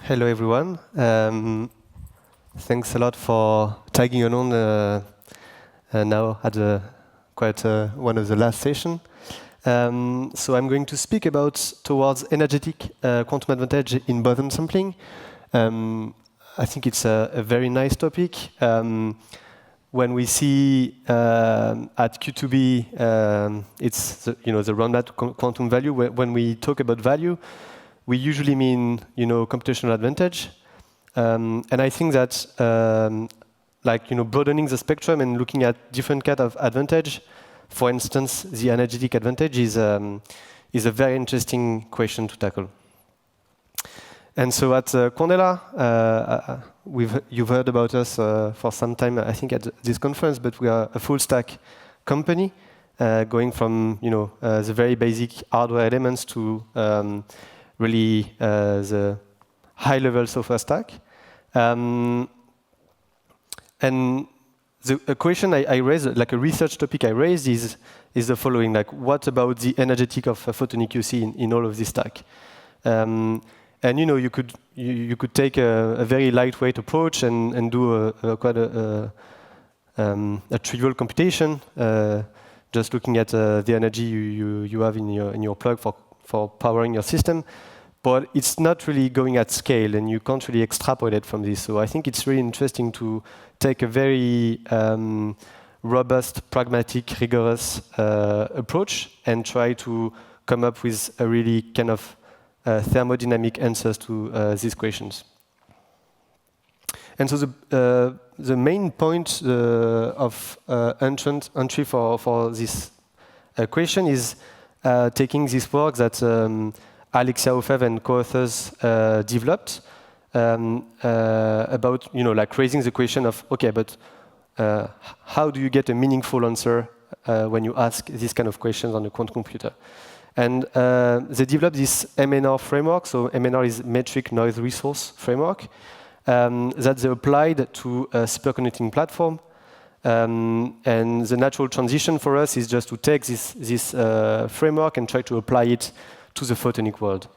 Hello, everyone. Thanks a lot for tagging along now at quite one of the last session. So I'm going to speak about towards energetic quantum advantage in boson sampling. I think it's a very nice topic. When we see at Q2B, it's the roundabout quantum value. When we talk about value, we usually mean computational advantage, and I think that broadening the spectrum and looking at different kind of advantage, for instance, the energetic advantage is a very interesting question to tackle. And so at Quandela, you've heard about us for some time, I think, at this conference, but we are a full stack company, going from the very basic hardware elements to really the high-level software stack. And a question I raised, like a research topic I raised, is the following: like, what about the energetic of photonic QC in all of this stack? And you could take a very lightweight approach and do quite a trivial computation, just looking at the energy you have in your plug for powering your system, but it's not really going at scale, and you can't really extrapolate from this. So I think it's really interesting to take a very robust, pragmatic, rigorous approach and try to come up with a really kind of thermodynamic answers to these questions. And so the main point of entry for this question is taking this work that Alexia and co-authors developed about raising the question of, okay, but how do you get a meaningful answer when you ask these kind of questions on a quantum computer? And they developed this MNR framework. So MNR is Metric Noise Resource Framework, that they applied to a superconducting platform. And the natural transition for us is just to take this framework and try to apply it to the photonic world.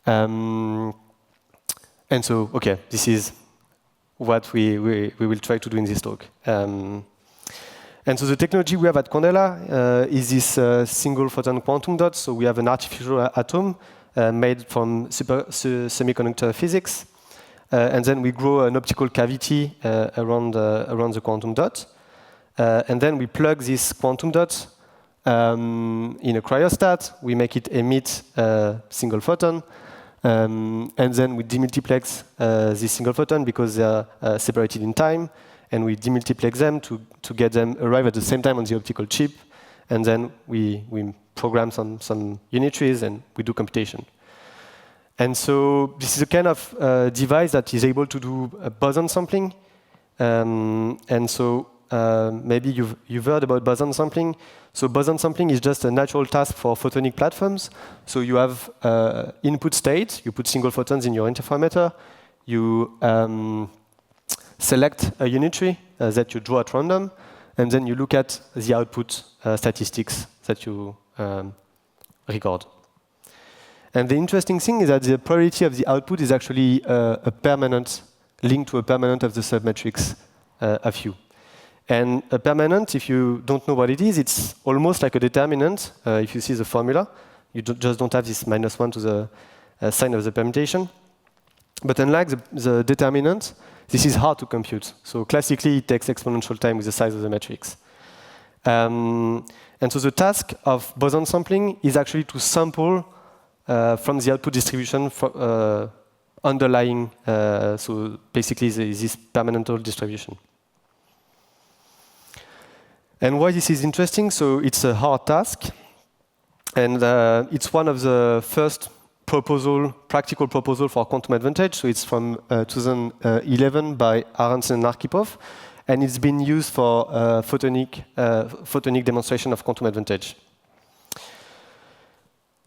And so, okay, this is what we will try to do in this talk. And so the technology we have at Quandela is this single photon quantum dot. So we have an artificial atom made from semiconductor physics. And then we grow an optical cavity around the quantum dot. And then we plug this quantum dot in a cryostat. We make it emit a single photon. And then we demultiplex this single photon because they are separated in time. And we demultiplex them to get them arrive at the same time on the optical chip. And then we program some unitaries and we do computation. And so this is a kind of device that is able to do boson sampling. And so maybe you've heard about boson sampling. So boson sampling is just a natural task for photonic platforms. So you have input state. You put single photons in your interferometer. You select a unitary that you draw at random. And then you look at the output statistics that you record. And the interesting thing is that the probability of the output is actually a permanent link to a permanent of the submatrix of U. And a permanent, if you don't know what it is, it's almost like a determinant. If you see the formula, you just don't have this -1 to the sign of the permutation. But unlike the determinant, this is hard to compute. So classically, it takes exponential time with the size of the matrix. And so the task of boson sampling is actually to sample from the output distribution underlying, so basically this permanental distribution. And why this is interesting? So it's a hard task, and it's one of the first practical proposal for quantum advantage. So it's from 2011 by Aronson and Arkhipov, and it's been used for photonic demonstration of quantum advantage.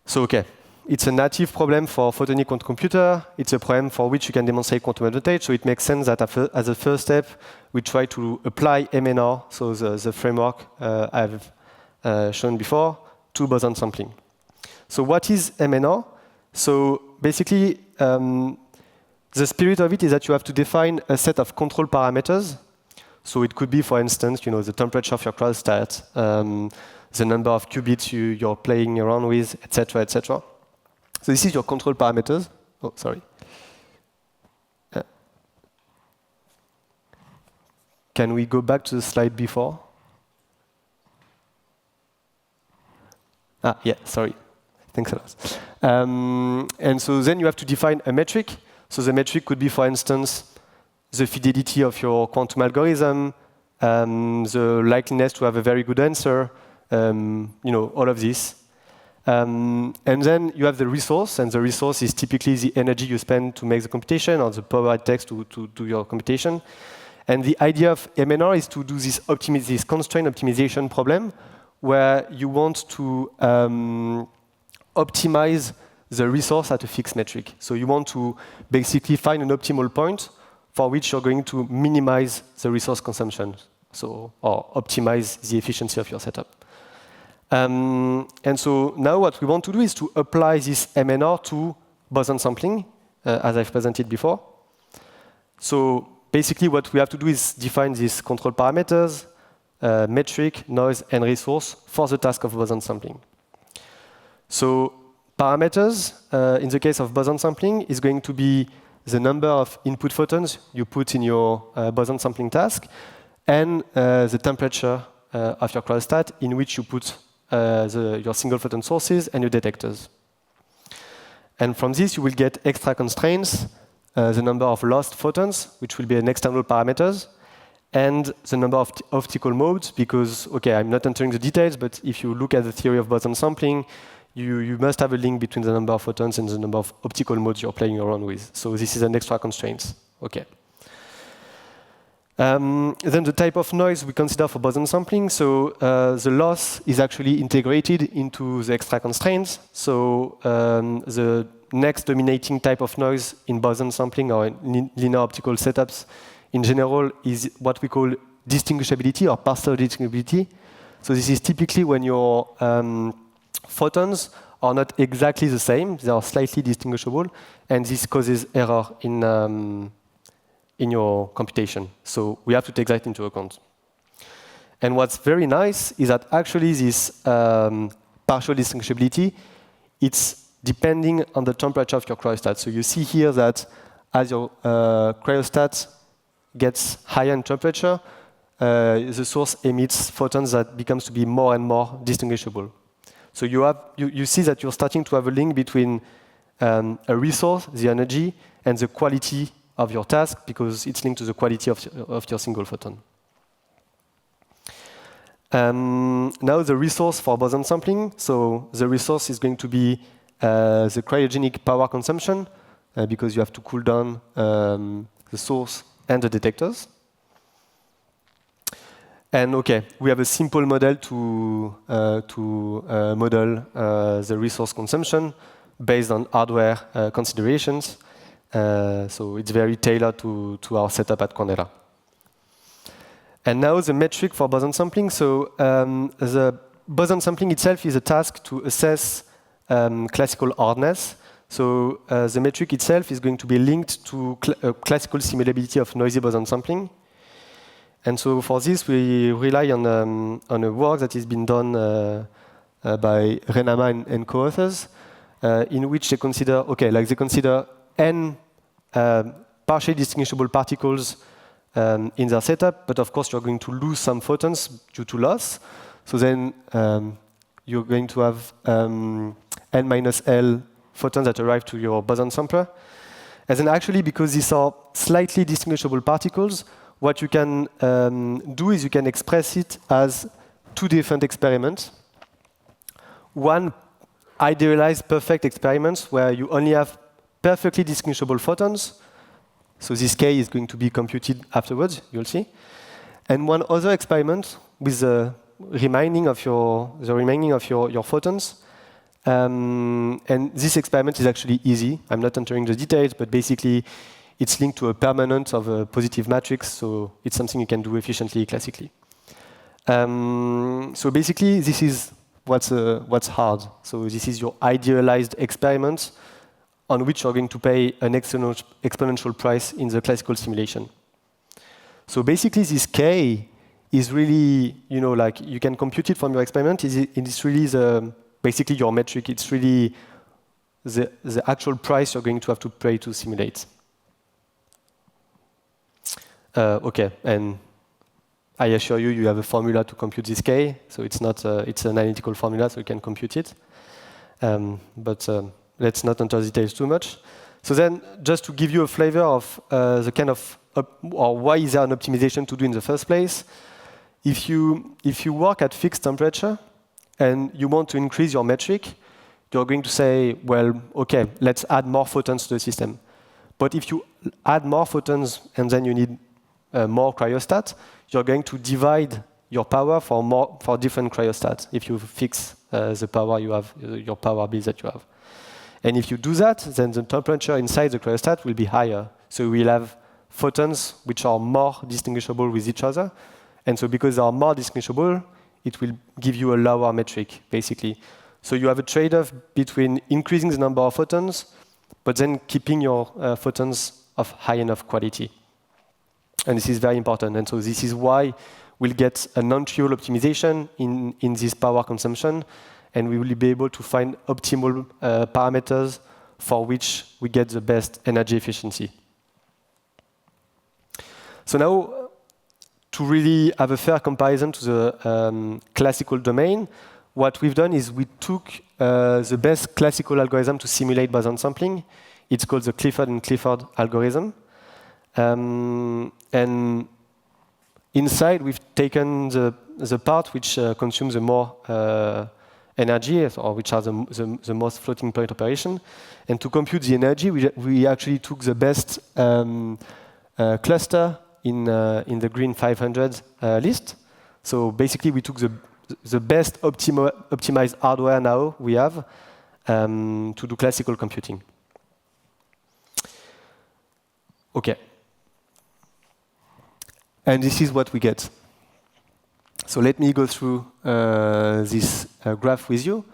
So okay. It's a native problem for photonic quantum computer. It's a problem for which you can demonstrate quantum advantage. So it makes sense that as a first step, we try to apply MNR, so the framework I've shown before, to boson sampling. So what is MNR? So basically, The spirit of it is that you have to define a set of control parameters. So it could be, for instance, the temperature of your cryostat, the number of qubits you're playing around with, etc., etc. So this is your control parameters. Oh, sorry. Can we go back to the slide before? Yeah, sorry. Thanks a lot. And so then you have to define a metric. So the metric could be, for instance, the fidelity of your quantum algorithm, the likeliness to have a very good answer, all of this. And then you have the resource, and the resource is typically the energy you spend to make the computation or the power it takes to do your computation. And the idea of MNR is to do this constraint optimization problem where you want to optimize the resource at a fixed metric. So you want to basically find an optimal point for which you're going to minimize the resource consumption, or optimize the efficiency of your setup. And so now what we want to do is to apply this MNR to Boson sampling, as I've presented before. So basically what we have to do is define these control parameters, metric, noise, and resource for the task of Boson sampling. So parameters, in the case of Boson sampling, is going to be the number of input photons you put in your Boson sampling task, and the temperature of your cryostat in which you put your single photon sources and your detectors. And from this, you will get extra constraints, the number of lost photons, which will be an external parameters, and the number of optical modes, because, okay, I'm not entering the details, but if you look at the theory of Boson sampling, you must have a link between the number of photons and the number of optical modes you're playing around with. So this is an extra constraint. Okay. Then the type of noise we consider for Boson sampling. So the loss is actually integrated into the extra constraints. So the next dominating type of noise in Boson sampling or in linear optical setups in general is what we call distinguishability or partial distinguishability. So this is typically when your photons are not exactly the same, they are slightly distinguishable, and this causes error in your computation. So we have to take that into account. And what's very nice is that actually this partial distinguishability, it's depending on the temperature of your cryostat. So you see here that as your cryostat gets higher in temperature, the source emits photons that becomes to be more and more distinguishable. So you see that you're starting to have a link between a resource, the energy, and the quality of your task, because it's linked to the quality of your single photon. Now the resource for Boson sampling. So the resource is going to be the cryogenic power consumption, because you have to cool down the source and the detectors. And okay, we have a simple model to model the resource consumption based on hardware considerations. So it's very tailored to our setup at Quandela. And now the metric for Boson sampling. So the Boson sampling itself is a task to assess classical hardness. So the metric itself is going to be linked to classical simulability of noisy Boson sampling. And so for this, we rely on a work that has been done by Renama and co-authors, in which they consider, they consider n partially distinguishable particles in their setup, but of course you're going to lose some photons due to loss. So then you're going to have n minus L photons that arrive to your Boson sampler. And then actually, because these are slightly distinguishable particles, what you can do is you can express it as two different experiments. One idealized perfect experiments where you only have perfectly distinguishable photons. So this K is going to be computed afterwards, you'll see. And one other experiment with the remaining of your photons. And this experiment is actually easy. I'm not entering the details, but basically it's linked to a permanent of a positive matrix, so it's something you can do efficiently classically. So basically, this is what's hard. So this is your idealized experiment on which you're going to pay an exponential price in the classical simulation. So basically, this K is really, like you can compute it from your experiment. It's really basically your metric. It's really the actual price you're going to have to pay to simulate. OK, and I assure you, you have a formula to compute this K. So it's not it's an analytical formula, so you can compute it. But let's not enter details too much. So then, just to give you a flavor of the kind of or why is there an optimization to do in the first place? If you work at fixed temperature and you want to increase your metric, you're going to say, well, OK, let's add more photons to the system. But if you add more photons and then you need more cryostats, you're going to divide your power for different cryostats if you fix the power you have, your power bills that you have. And if you do that, then the temperature inside the cryostat will be higher. So we'll have photons which are more distinguishable with each other. And so because they are more distinguishable, it will give you a lower metric, basically. So you have a trade-off between increasing the number of photons, but then keeping your photons of high enough quality. And this is very important. And so this is why we'll get a non-trivial optimization in this power consumption, and we will be able to find optimal parameters for which we get the best energy efficiency. So now, to really have a fair comparison to the classical domain, what we've done is we took the best classical algorithm to simulate Boson sampling. It's called the Clifford and Clifford algorithm. And inside, we've taken the part which consumes the more energy, or which are the most floating point operation. And to compute the energy, we actually took the best cluster in the green 500 list. So basically, we took the best optimized hardware now we have to do classical computing. OK. And this is what we get. So let me go through this graph with you.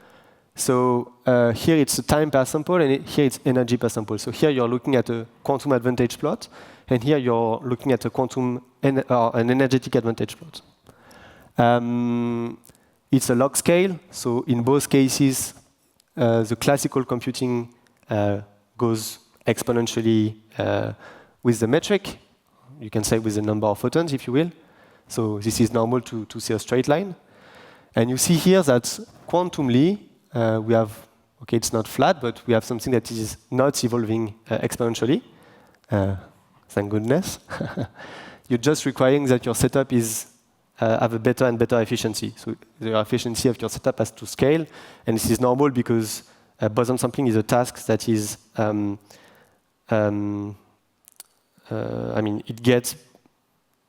So here it's the time per sample, and here it's energy per sample. So here you're looking at a quantum advantage plot, and here you're looking at a an energetic advantage plot. It's a log scale. So in both cases, the classical computing goes exponentially with the metric. You can say with the number of photons, if you will. So this is normal to see a straight line. And you see here that quantumly, we have, OK, it's not flat, but we have something that is not evolving exponentially. Thank goodness. You're just requiring that your setup have a better and better efficiency. So the efficiency of your setup has to scale. And this is normal because Boson sampling is a task that is, it gets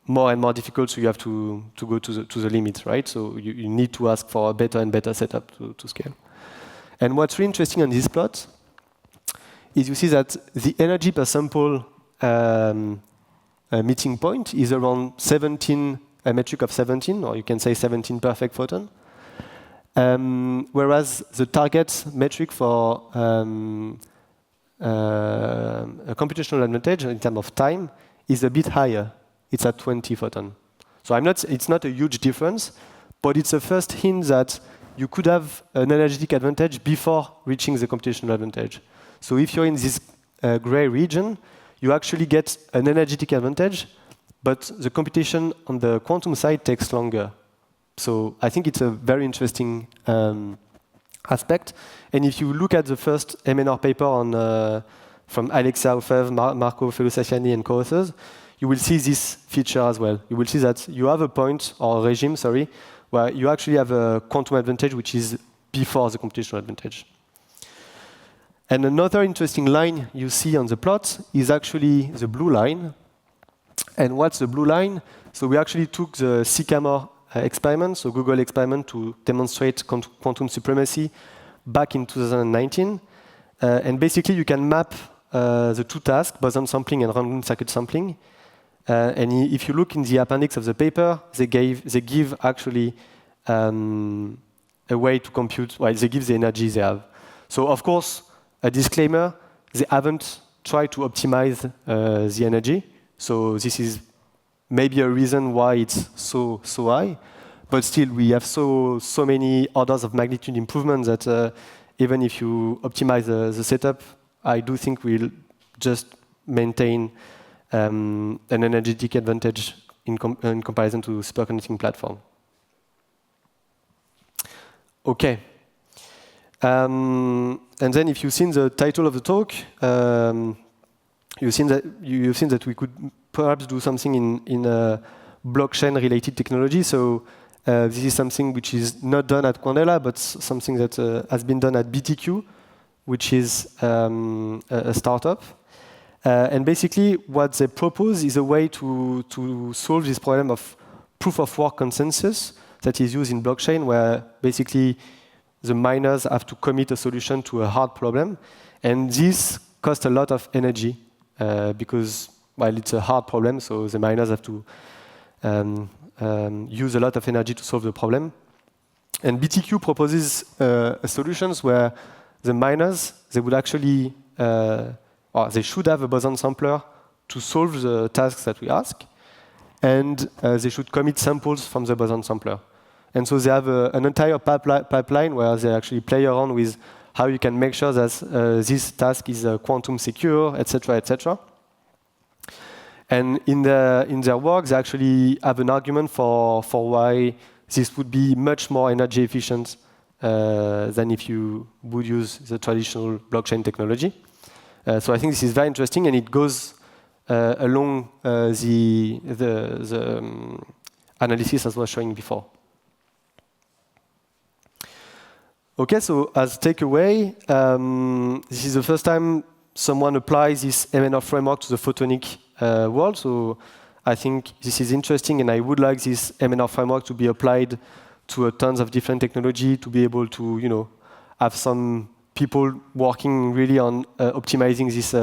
more and more difficult, so you have to go to the limit, right? So you need to ask for a better and better setup to scale. And what's really interesting on this plot is you see that the energy per sample meeting point is around 17, a metric of 17, or you can say 17 perfect photon. Whereas the target metric for a computational advantage in terms of time is a bit higher. It's at 20 photon. So it's not a huge difference, but it's a first hint that you could have an energetic advantage before reaching the computational advantage. So if you're in this gray region, you actually get an energetic advantage, but the computation on the quantum side takes longer. So I think it's a very interesting aspect. And if you look at the first Emeriau paper from Alexia Ofev, Marco Felusaciani, and co-authors, you will see this feature as well. You will see that you have a point, or a regime, sorry, where you actually have a quantum advantage which is before the computational advantage. And another interesting line you see on the plot is actually the blue line. And what's the blue line? So we actually took the Sycamore experiment, so Google experiment, to demonstrate quantum supremacy back in 2019. And basically, you can map the two tasks, Boson sampling and random circuit sampling. And if you look in the appendix of the paper, they give actually a way to compute, well, they give the energy they have. So of course, a disclaimer, they haven't tried to optimize the energy. So this is maybe a reason why it's so high. But still, we have so many orders of magnitude improvements that even if you optimize the setup, I do think we'll just maintain an energetic advantage in comparison to superconducting platform. Okay. And then if you've seen the title of the talk, you've seen that we could perhaps do something in a blockchain-related technology. So this is something which is not done at Quandela, but something that has been done at BTQ, which is a startup. And basically, what they propose is a way to solve this problem of proof-of-work consensus that is used in blockchain, where basically the miners have to commit a solution to a hard problem. And this costs a lot of energy because, well, it's a hard problem, so the miners have to use a lot of energy to solve the problem. And BTQ proposes solutions where the miners, they would actually, or they should have a Boson sampler to solve the tasks that we ask, and they should commit samples from the Boson sampler. And so they have an entire pipeline where they actually play around with how you can make sure that this task is quantum secure, etc., etc. And in their work, they actually have an argument for why this would be much more energy efficient than if you would use the traditional blockchain technology. So I think this is very interesting, and it goes along the analysis as I was showing before. Okay, so as takeaway, this is the first time someone applies this Emeriau framework to the photonic world. So I think this is interesting, and I would like this Emeriau framework to be applied to tons of different technology, to be able to, have some people working really on optimizing this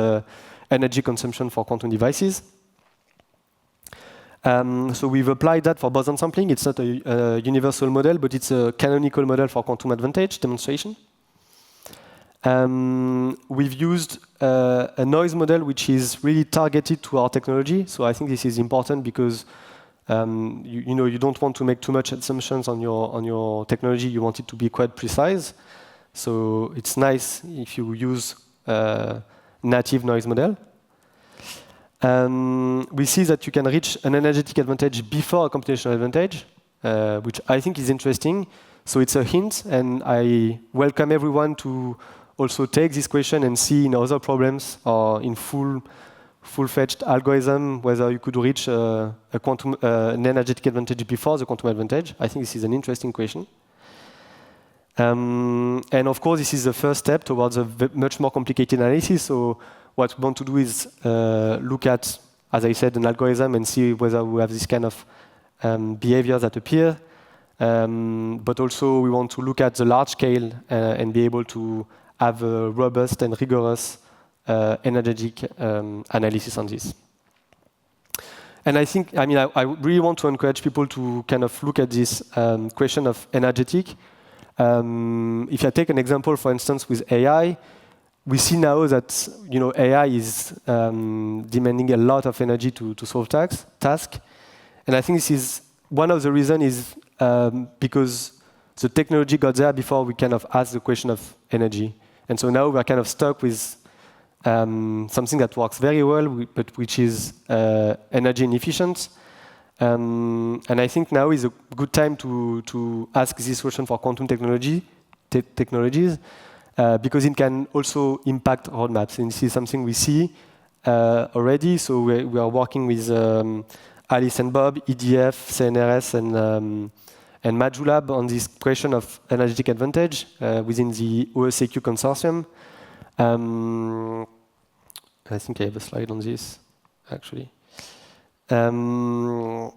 energy consumption for quantum devices. So we've applied that for Boson sampling. It's not a universal model, but it's a canonical model for quantum advantage demonstration. We've used a noise model which is really targeted to our technology. So I think this is important because you don't want to make too much assumptions on your technology. You want it to be quite precise. So it's nice if you use a native noise model. We see that you can reach an energetic advantage before a computational advantage, which I think is interesting. So it's a hint, and I welcome everyone to also take this question and see in other problems or in full-fledged algorithm whether you could reach an energetic advantage before the quantum advantage. I think this is an interesting question. And of course, this is the first step towards a much more complicated analysis. So what we want to do is look at, as I said, an algorithm and see whether we have this kind of behavior that appear. But also, we want to look at the large scale and be able to have a robust and rigorous energetic analysis on this. And I think, I really want to encourage people to kind of look at this question of energetic. If I take an example, for instance, with AI, we see now that AI is demanding a lot of energy to solve tasks. And I think this is one of the reasons is because the technology got there before we kind of asked the question of energy. And so now we're kind of stuck with something that works very well, but which is energy inefficient. And I think now is a good time to ask this question for quantum technologies, because it can also impact roadmaps. And this is something we see already. So we are working with Alice and Bob, EDF, CNRS, and Majulab on this question of energetic advantage within the OSAQ consortium. I think I have a slide on this, actually. And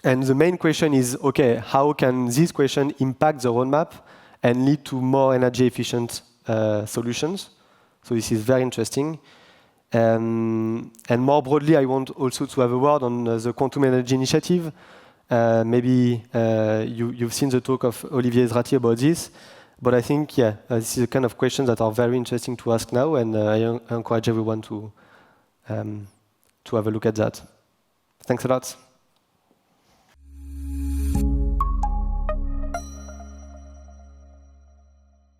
the main question is, okay, how can this question impact the roadmap and lead to more energy efficient solutions? So this is very interesting. And more broadly, I want also to have a word on the Quantum Energy Initiative. Maybe you've seen the talk of Olivier Ezrati about this. But I think, yeah, this is the kind of questions that are very interesting to ask now, and I encourage everyone to have a look at that. Thanks a lot.